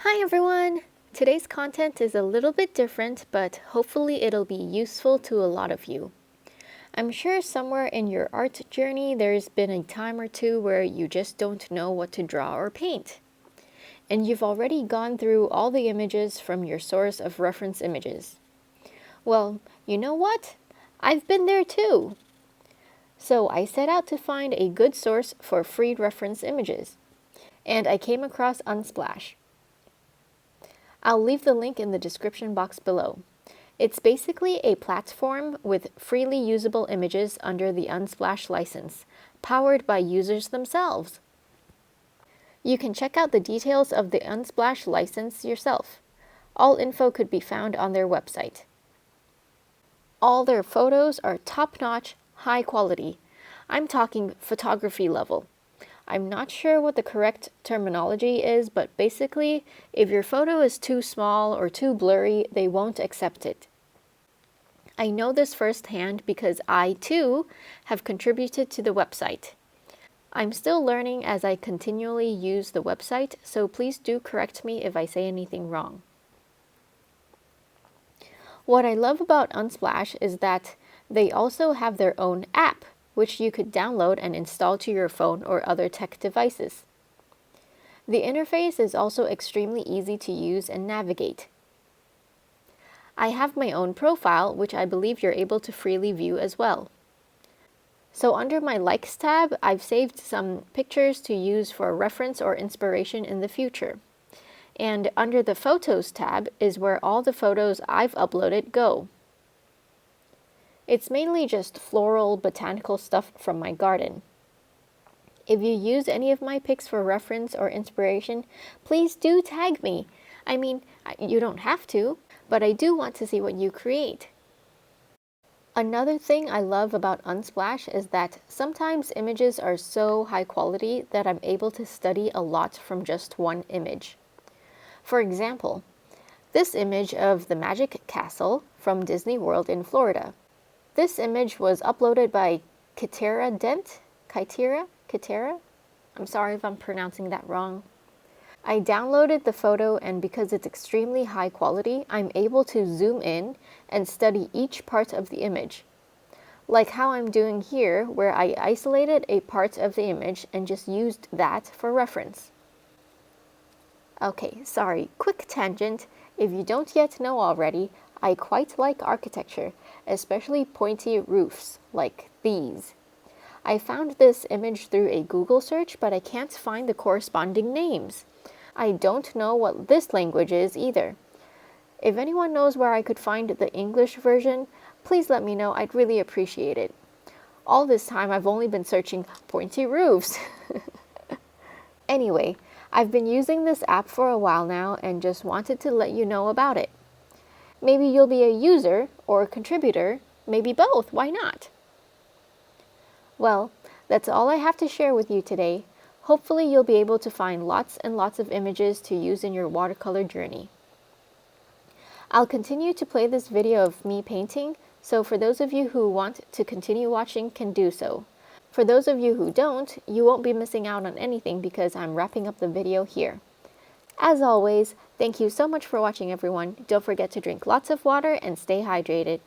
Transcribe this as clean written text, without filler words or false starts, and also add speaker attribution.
Speaker 1: Hi everyone! Today's content is a little bit different, but hopefully it'll be useful to a lot of you. I'm sure somewhere in your art journey there's been a time or two where you just don't know what to draw or paint. And you've already gone through all the images from your source of reference images. Well, you know what? I've been there too! So I set out to find a good source for free reference images. And I came across Unsplash. I'll leave the link in the description box below. It's basically a platform with freely usable images under the Unsplash license, powered by users themselves. You can check out the details of the Unsplash license yourself. All info could be found on their website. All their photos are top-notch, high quality. I'm talking photography level. I'm not sure what the correct terminology is, but basically, if your photo is too small or too blurry, they won't accept it. I know this firsthand because I, too, have contributed to the website. I'm still learning as I continually use the website, so please do correct me if I say anything wrong. What I love about Unsplash is that they also have their own app, which you could download and install to your phone or other tech devices. The interface is also extremely easy to use and navigate. I have my own profile, which I believe you're able to freely view as well. So under my Likes tab, I've saved some pictures to use for reference or inspiration in the future. And under the Photos tab is where all the photos I've uploaded go. It's mainly just floral, botanical stuff from my garden. If you use any of my pics for reference or inspiration, please do tag me. I mean, you don't have to, but I do want to see what you create. Another thing I love about Unsplash is that sometimes images are so high quality that I'm able to study a lot from just one image. For example, this image of the Magic Castle from Disney World in Florida. This image was uploaded by Kitera. I'm sorry if I'm pronouncing that wrong. I downloaded the photo, and because it's extremely high quality, I'm able to zoom in and study each part of the image. Like how I'm doing here, where I isolated a part of the image and just used that for reference. Okay, sorry, quick tangent. If you don't yet know already, I quite like architecture, especially pointy roofs, like these. I found this image through a Google search, but I can't find the corresponding names. I don't know what this language is either. If anyone knows where I could find the English version, please let me know. I'd really appreciate it. All this time, I've only been searching pointy roofs. Anyway, I've been using this app for a while now and just wanted to let you know about it. Maybe you'll be a user or a contributor, maybe both, why not? Well, that's all I have to share with you today. Hopefully you'll be able to find lots and lots of images to use in your watercolor journey. I'll continue to play this video of me painting, so for those of you who want to continue watching can do so. For those of you who don't, you won't be missing out on anything because I'm wrapping up the video here. As always, thank you so much for watching everyone. Don't forget to drink lots of water and stay hydrated.